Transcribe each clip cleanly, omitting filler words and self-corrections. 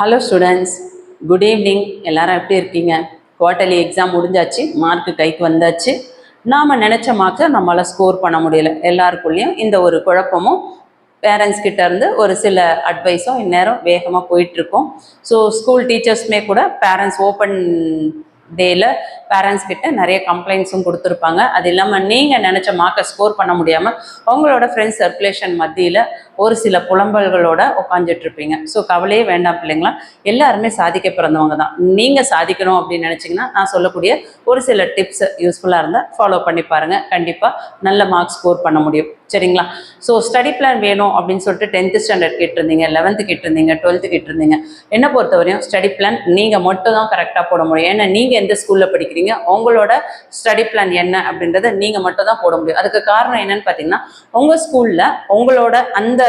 Hello students, good evening. எல்லாரும் எப்படி இருக்கீங்க? குவார்ட்டர்லி எக்ஸாம் முடிஞ்சாச்சு, மார்க்கு கைக்கு வந்தாச்சு. நாம் நினச்ச மார்க்கை நம்மளால் ஸ்கோர் பண்ண முடியல. எல்லாருக்குள்ளேயும் இந்த ஒரு குழப்பமும் பேரண்ட்ஸ் கிட்ட இருந்து ஒரு சில அட்வைஸும் இந்நேரம் வேகமாக போயிட்டுருக்கோம். ஸோ ஸ்கூல் டீச்சர்ஸுமே கூட பேரண்ட்ஸ் ஓப்பன் டேயில் பேரண்ட்ஸ் கிட்ட நிறைய கம்ப்ளைண்ட்ஸும் கொடுத்துருப்பாங்க. அது இல்லாமல் நீங்கள் நினச்ச மார்க்கை ஸ்கோர் பண்ண முடியாமல் உங்களோட ஃப்ரெண்ட்ஸ் சர்க்குலேஷன் மத்தியில் ஒரு சில புலம்பல்களோட உட்காந்துட்ருப்பீங்க. ஸோ கவலையே வேண்டாம் பிள்ளைங்களா, எல்லாருமே சாதிக்க பிறந்தவங்க தான். நீங்கள் சாதிக்கணும் அப்படின்னு நினச்சிங்கன்னா நான் சொல்லக்கூடிய ஒரு சில டிப்ஸ் யூஸ்ஃபுல்லாக இருந்தால் ஃபாலோ பண்ணி பாருங்கள். கண்டிப்பாக நல்ல மார்க் ஸ்கோர் பண்ண முடியும். சரிங்களா? ஸோ ஸ்டடி பிளான் வேணும் அப்படின்னு சொல்லிட்டு 10th ஸ்டாண்டர்ட் கேட்டிருந்தீங்க, 11th கேட்டிருந்தீங்க, 12th கேட்டிருந்தீங்க. என்னை பொறுத்தவரையும் ஸ்டடி பிளான் நீங்கள் மட்டும் தான் கரெக்டாக போட முடியும். ஏன்னா நீங்கள் எந்த ஸ்கூலில் படிக்கிறீங்க, உங்களோட ஸ்டடி பிளான் என்ன அப்படின்றத நீங்கள் மட்டும் தான் போட முடியும். அதுக்கு காரணம் என்னன்னு பார்த்தீங்கன்னா, உங்கள் ஸ்கூலில் உங்களோட அந்த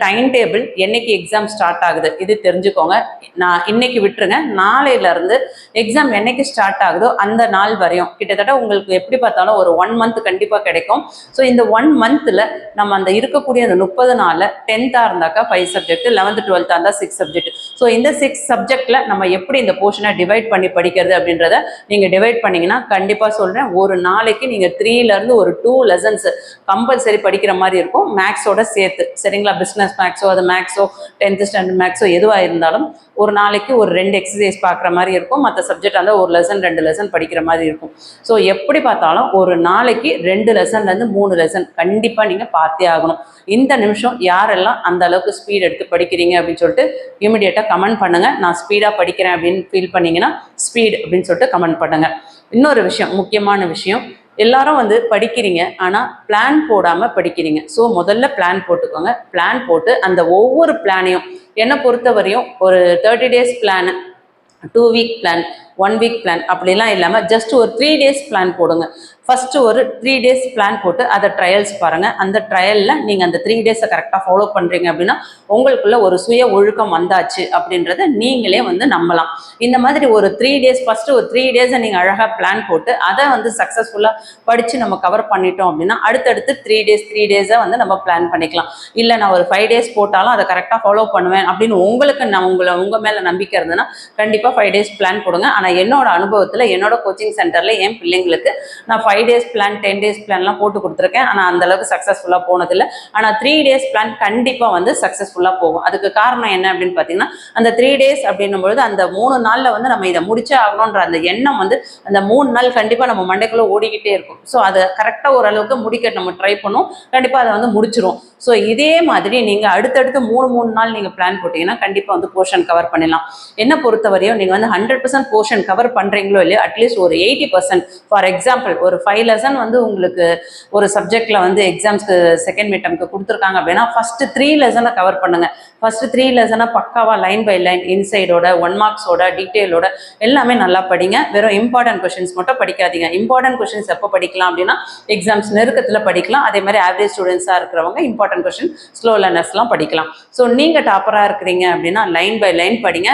டைம் டேபிள் என்னைக்கு எக்ஸாம் ஸ்டார்ட் ஆகுது இது தெரிஞ்சுக்கோங்க. நான் இன்னைக்கு விட்டுருங்க, நாளையிலேருந்து எக்ஸாம் என்னைக்கு ஸ்டார்ட் ஆகுதோ அந்த நாள் வரையும் கிட்டத்தட்ட உங்களுக்கு எப்படி பார்த்தாலும் ஒரு 1 month கண்டிப்பாக கிடைக்கும். ஸோ இந்த 1 monthல நம்ம அந்த இருக்கக்கூடிய அந்த 30 நாளில் 10th இருந்தாக்கா 5 சப்ஜெக்ட், 11th 12th இருந்தால் 6 சப்ஜெக்ட். ஸோ இந்த 6 சப்ஜெக்டில் நம்ம எப்படி இந்த போர்ஷனை டிவைட் பண்ணி படிக்கிறது அப்படின்றத நீங்கள் டிவைட் பண்ணிங்கன்னா கண்டிப்பாக சொல்கிறேன், ஒரு நாளைக்கு நீங்கள் 3லேருந்து ஒரு 2 lessons கம்பல்சரி படிக்கிற மாதிரி இருக்கும், மேக்ஸோட சேர்த்து. சரிங்களா? பிஸ்னஸ் மேக்ஸோ, அது மேக்ஸோ, 10th ஸ்டாண்டர்ட் மேக்ஸோ எதுவாக இருந்தாலும் ஒரு நாளைக்கு ஒரு 2 எக்ஸசைஸ் பார்க்குற மாதிரி இருக்கும். மற்ற சப்ஜெக்ட் வந்து ஒரு லெசன் 2 லெசன் படிக்கிற மாதிரி இருக்கும். ஸோ எப்படி பார்த்தாலும் ஒரு நாளைக்கு 2 லெசன்லேருந்து 3 லெசன் கண்டிப்பாக நீங்கள் பார்த்தே ஆகணும். இந்த நிமிஷம் யாரெல்லாம் அந்த அளவுக்கு ஸ்பீட் எடுத்து படிக்கிறீங்க அப்படின்னு சொல்லிட்டு இமிடியேட்டாக கமெண்ட் பண்ணுங்கள். நான் ஸ்பீடாக படிக்கிறேன் அப்படின்னு ஃபீல் பண்ணிங்கன்னா ஸ்பீட் அப்படின்னு சொல்லிட்டு கமெண்ட் பண்ணுங்கள். இன்னொரு விஷயம், முக்கியமான விஷயம், எல்லாரும் வந்து படிக்கிறீங்க, ஆனால் பிளான் போடாமல் படிக்கிறீங்க. ஸோ முதல்ல பிளான் போட்டுக்கோங்க. பிளான் போட்டு அந்த ஒவ்வொரு பிளானையும், என்னை பொறுத்தவரையும் ஒரு 30 days plan, 2 week plan, 1 week plan அப்படிலாம் இல்லாமல் ஜஸ்ட் ஒரு 3 days பிளான் போடுங்க. ஃபஸ்ட்டு ஒரு 3 days பிளான் போட்டு அதை ட்ரையல்ஸ் பாருங்கள். அந்த ட்ரையலில் நீங்கள் அந்த 3 days கரெக்டாக ஃபாலோ பண்ணுறீங்க அப்படின்னா உங்களுக்குள்ள ஒரு சுய ஒழுக்கம் வந்தாச்சு அப்படின்றத நீங்களே வந்து நம்பலாம். இந்த மாதிரி ஒரு 3 days, ஃபஸ்ட்டு ஒரு 3 days நீங்கள் அழகாக பிளான் போட்டு அதை வந்து சக்ஸஸ்ஃபுல்லாக படித்து நம்ம கவர் பண்ணிட்டோம் அப்படின்னா அடுத்தடுத்து 3 days வந்து நம்ம பிளான் பண்ணிக்கலாம். இல்லை நான் ஒரு 5 days போட்டாலும் அதை கரெக்டாக ஃபாலோ பண்ணுவேன் அப்படின்னு உங்களுக்கு நான் உங்கள் மேலே நம்பிக்கை இருந்ததுன்னா கண்டிப்பாக 5 days பிளான் போடுங்க. ஆனால் என்னோட அனுபவத்தில் என்னோட கோச்சிங் சென்டரில் என் பிள்ளைங்களுக்கு நான் 5 days பிளான், 10 days பிளான்லாம் போட்டு கொடுத்துருக்கேன். ஆனால் அந்தளவுக்கு சக்ஸஸ்ஃபுல்லாக போனதில்லை. ஆனால் 3 days பிளான் கண்டிப்பாக வந்து சக்ஸஸ்ஃபுல்லாக போகும். அதுக்கு காரணம் என்ன அப்படின்னு பார்த்தீங்கன்னா, அந்த 3 days அப்படின்னும்பொழுது அந்த 3 நாளில் வந்து நம்ம இதை முடிச்சே ஆகணுன்ற அந்த எண்ணம் வந்து அந்த 3 நாள் கண்டிப்பாக நம்ம மண்டைக்குள்ளே ஓடிக்கிட்டே இருக்கும். ஸோ அதை கரெக்டாக ஓரளவுக்கு முடிக்க நம்ம ட்ரை பண்ணுவோம், கண்டிப்பாக அதை வந்து முடிச்சிரும். ஸோ இதே மாதிரி நீங்கள் அடுத்தடுத்து 3 நாள் நீங்கள் பிளான் போட்டிங்கன்னா கண்டிப்பாக வந்து போர்ஷன் கவர் பண்ணிடலாம். என்ன பொறுத்தவரையும் நீங்கள் வந்து 100% போர்ஷன் கவர் பண்ணுறீங்களோ இல்லையோ, அட்லீஸ்ட் ஒரு 80%. ஃபார் எக்ஸாம்பிள், ஒரு 5 லெசன் வந்து உங்களுக்கு ஒரு சப்ஜெக்டில் வந்து எக்ஸாம்ஸ்க்கு செகண்ட் மிட்டம்க்கு கொடுத்துருக்காங்க அப்படின்னா ஃபஸ்ட்டு 3 லெசனை கவர் பண்ணுங்கள். ஃபஸ்ட்டு 3 லெசனை பக்காவாக லைன் பை லைன், இன்சைடோட, 1 marksோட, டீட்டெயிலோட எல்லாமே நல்லா படிங்க. வெறும் இம்பார்ட்டன்ட் கொஷின்ஸ் மட்டும் படிக்காதீங்க. இம்பார்ட்டன்ட் கொஷின்ஸ் எப்போ படிக்கலாம் அப்படின்னா எக்ஸாம்ஸ் நெருக்கத்தில் படிக்கலாம். அதே மாதிரி ஆவரேஜ் ஸ்டூடெண்ட்ஸாக இருக்கிறவங்க இம்பார்ட்டன்ட் கொஷின், ஸ்லோ லேர்னர்ஸ்லாம் படிக்கலாம். ஸோ நீங்கள் டாப்பராக இருக்கிறீங்க அப்படின்னா லைன் பை லைன் படிங்க.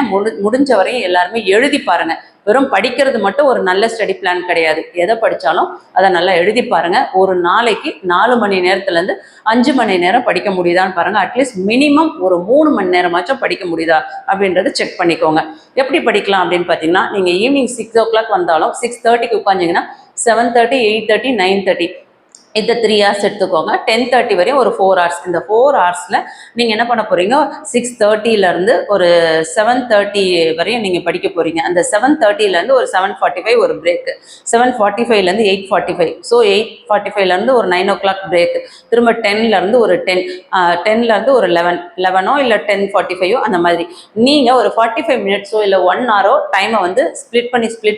முடிஞ்ச வரையும் எல்லாருமே எழுதி பாருங்கள். வெறும் படிக்கிறது மட்டும் ஒரு நல்ல ஸ்டடி பிளான் கிடையாது. எதை படித்தாலும் அதை நல்லா எழுதி பாருங்கள். ஒரு நாளைக்கு 4 மணி நேரத்துலேருந்து 5 மணி நேரம் படிக்க முடியுதான்னு பாருங்கள். அட்லீஸ்ட் மினிமம் ஒரு 3 மணி நேரமாச்சும் படிக்க முடியுதா அப்படின்றத செக் பண்ணிக்கோங்க. எப்படி படிக்கலாம் அப்படின்னு பார்த்தீங்கன்னா, நீங்கள் ஈவினிங் 6 o'clock வந்தாலும் 6:30க்கு உட்காந்திங்கன்னா 7:30, 8:30, 9:30 இந்த 3 hours எடுத்துக்கோங்க. 10:30 வரையும் ஒரு 4 hours. இந்த 4 hoursல நீங்கள் என்ன பண்ண போகிறீங்க, 6:30லேருந்து ஒரு 7:30 வரையும் நீங்கள் படிக்க போகிறீங்க. அந்த 7:30லேருந்து ஒரு 7:45 ஒரு பிரேக்கு, 7:45லேருந்து 8:45. ஸோ 8:45லேருந்து ஒரு 9 o'clock பிரேக்கு, திரும்ப 10லேருந்து ஒரு 10லேருந்து ஒரு 11 இல்லை 10:45 அந்த மாதிரி. நீங்கள் ஒரு 45 minutes இல்லை 1 hour டைமை வந்து ஸ்ப்ளிட்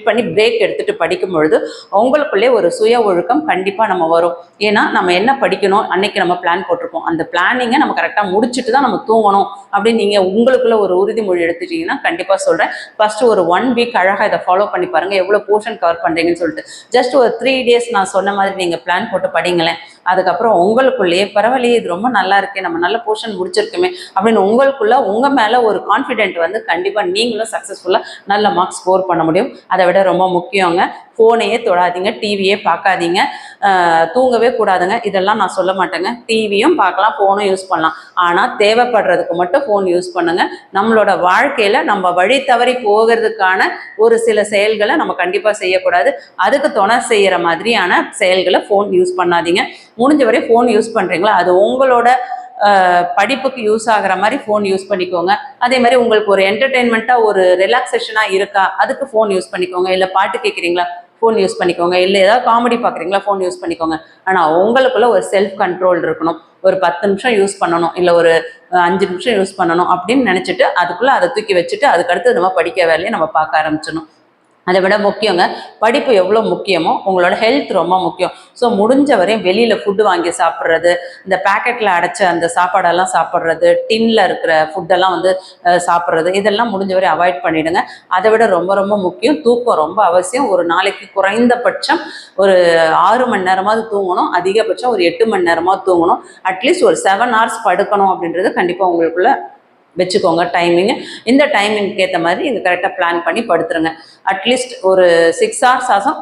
பண்ணி பிரேக் எடுத்துகிட்டு படிக்கும் பொழுது உங்களுக்குள்ளே ஒரு சுய ஒழுக்கம் கண்டிப்பாக நம்ம வரும். ஏன்னா நம்ம என்ன படிக்கணும் அன்னைக்கு நம்ம பிளான் போட்டிருப்போம், அந்த பிளானிங்கை நம்ம கரெக்டாக முடிச்சுட்டு தான் நம்ம தூங்கணும் அப்படின்னு நீங்கள் உங்களுக்குள்ள ஒரு உறுதிமொழி எடுத்துட்டீங்கன்னா கண்டிப்பாக சொல்கிறேன், ஃபஸ்ட்டு ஒரு 1 week அழகாக இதை ஃபாலோ பண்ணி பாருங்கள், எவ்வளோ போர்ஷன் கவர் பண்ணுறீங்கன்னு சொல்லிட்டு. ஜஸ்ட் ஒரு 3 days நான் சொன்ன மாதிரி நீங்கள் பிளான் போட்டு படிங்களேன். அதுக்கப்புறம் உங்களுக்குள்ளேயே பரவாயில்லையே, இது ரொம்ப நல்லா இருக்கே, நம்ம நல்ல போர்ஷன் முடிச்சிருக்குமே அப்படின்னு உங்களுக்குள்ள உங்கள் மேலே ஒரு கான்ஃபிடென்ட் வந்து கண்டிப்பாக நீங்களும் சக்ஸஸ்ஃபுல்லாக நல்ல மார்க்ஸ் ஸ்கோர் பண்ண முடியும். அதை விட ரொம்ப முக்கியங்க, ஃபோனையே தொடாதீங்க, டிவியே பார்க்காதீங்க, தூங்கவே கூடாதுங்க. இதெல்லாம் நான் சொல்ல மாட்டேங்க. டிவியும் பார்க்கலாம், ஃபோனும் யூஸ் பண்ணலாம். ஆனால் தேவைப்படுறதுக்கு மட்டும் ஃபோன் யூஸ் பண்ணுங்கள். நம்மளோட வாழ்க்கையில் நம்ம வழி தவறி போகிறதுக்கான ஒரு சில செயல்களை நம்ம கண்டிப்பாக செய்யக்கூடாது. அதுக்கு துணை செய்கிற மாதிரியான செயல்களை ஃபோன் யூஸ் பண்ணாதீங்க. முடிஞ்ச வரை ஃபோன் யூஸ் பண்ணுறீங்களா அது உங்களோட படிப்புக்கு யூஸ் ஆகிற மாதிரி ஃபோன் யூஸ் பண்ணிக்கோங்க. அதே மாதிரி உங்களுக்கு ஒரு என்டர்டெயின்மெண்ட்டாக ஒரு ரிலாக்ஸேஷனாக இருக்கா அதுக்கு ஃபோன் யூஸ் பண்ணிக்கோங்க. இல்லை பாட்டு கேட்குறீங்களா ஃபோன் யூஸ் பண்ணிக்கோங்க. இல்லை ஏதாவது காமெடி பார்க்குறீங்களா ஃபோன் யூஸ் பண்ணிக்கோங்க. ஆனால் உங்களுக்குள்ள ஒரு செல்ஃப் கண்ட்ரோல் இருக்கணும். ஒரு 10 நிமிஷம் யூஸ் பண்ணணும், இல்லை ஒரு 5 நிமிஷம் யூஸ் பண்ணணும் அப்படின்னு நினச்சிட்டு அதுக்குள்ளே அதை தூக்கி வச்சுட்டு அதுக்கடுத்து நம்ம படிக்க வேலையை நம்ம பார்க்க ஆரம்பிச்சிடணும். அதை விட முக்கியங்க, படிப்பு எவ்வளோ முக்கியமோ உங்களோட ஹெல்த் ரொம்ப முக்கியம். ஸோ முடிஞ்ச வரையும் வெளியில் ஃபுட்டு வாங்கி சாப்பிட்றது, இந்த பேக்கெட்டில் அடைச்ச அந்த சாப்பாடெல்லாம் சாப்பிட்றது, டின்னில் இருக்கிற ஃபுட்டெல்லாம் சாப்பிட்றது, இதெல்லாம் முடிஞ்ச வரை அவாய்ட் பண்ணிவிடுங்க. அதை விட ரொம்ப ரொம்ப முக்கியம் தூக்கம் ரொம்ப அவசியம். ஒரு நாளைக்கு குறைந்தபட்சம் ஒரு 6 மணி நேரமாவது தூங்கணும், அதிகபட்சம் ஒரு 8 மணி நேரமாவது தூங்கணும். அட்லீஸ்ட் ஒரு 7 ஹவர்ஸ் படுக்கணும் அப்படின்றது கண்டிப்பாக உங்களுக்குள்ள வச்சுக்கோங்க டைமிங்கு. இந்த டைமிங்க்கு ஏற்ற மாதிரி இங்கே கரெக்டாக பிளான் பண்ணி படுத்துருங்க. அட்லீஸ்ட் ஒரு 6 ஹவர்ஸ் ஆகும்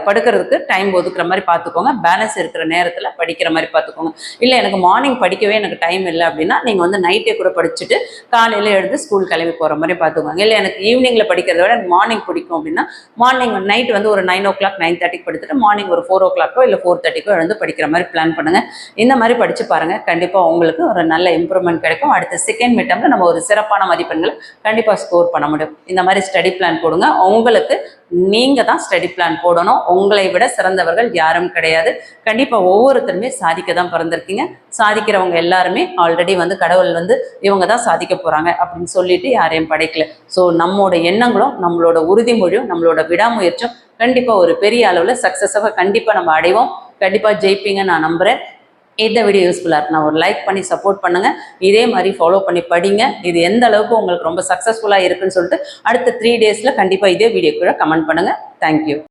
படுக்கிறதுக்கு டைம் ஒதுக்குற மாதிரி பார்த்துக்கோங்க. பேலன்ஸ் இருக்கிற நேரத்தில் படிக்கிற மாதிரி பார்த்துக்கோங்க. இல்லை எனக்கு மார்னிங் படிக்கவே எனக்கு டைம் இல்லை அப்படின்னா நீங்கள் நைட்டே கூட படிச்சுட்டு காலையில் எழுந்து ஸ்கூல் கிளம்பி போகிற மாதிரி பார்த்துக்கோங்க. இல்லை எனக்கு ஈவினிங்கில் படிக்கிறத விட எனக்கு மார்னிங் பிடிக்கும் அப்படின்னா மார்னிங் நைட் ஒரு 9 o'clock 9:30 படுத்துட்டு மார்னிங் ஒரு 4 o'clock இல்லை 4:30 எழுந்து படிக்கிற மாதிரி பிளான் பண்ணுங்கள். இந்த மாதிரி படித்து பாருங்கள். கண்டிப்பாக உங்களுக்கு ஒரு நல்ல இம்ப்ரூவ்மெண்ட் கிடைக்கும். அடுத்த செகண்ட் மிட் டர்ம்ல நம்ம ஒரு சிறப்பான மதிப்பெண்களை கண்டிப்பாக ஸ்கோர் பண்ண முடியும். இந்த மாதிரி ஸ்டடி பிளான் போடுங்க. உங்களுக்கு நீங்க தான் ஸ்டடி பிளான் போடணும். உங்களை விட சிறந்தவர்கள் யாரும் கிடையாது. கண்டிப்பாக ஒவ்வொருத்தருமே சாதிக்க தான் பிறந்திருக்கீங்க. சாதிக்கிறவங்க எல்லாருமே ஆல்ரெடி கடவுள் இவங்க தான் சாதிக்க போறாங்க அப்படின்னு சொல்லிட்டு யாரையும் படைக்கல. ஸோ நம்மளோட எண்ணங்களும் நம்மளோட உறுதிமொழியும் நம்மளோட விடாமுயற்சியும் கண்டிப்பாக ஒரு பெரிய அளவில் சக்ஸஸாக கண்டிப்பாக நம்ம அடைவோம். கண்டிப்பாக ஜெயிப்பீங்க நான் நம்புகிறேன். இந்த வீடியோ யூஸ்ஃபுல்லாக இருக்குன்னா ஒரு லைக் பண்ணி சப்போர்ட் பண்ணுங்கள். இதே மாதிரி ஃபாலோ பண்ணி படிங்க. இது எந்த அளவுக்கு உங்களுக்கு ரொம்ப சக்ஸஸ்ஃபுல்லாக இருக்குன்னு சொல்லிட்டு அடுத்த 3 days கண்டிப்பாக இதே வீடியோ கூட கமெண்ட் பண்ணுங்கள். தேங்க்யூ.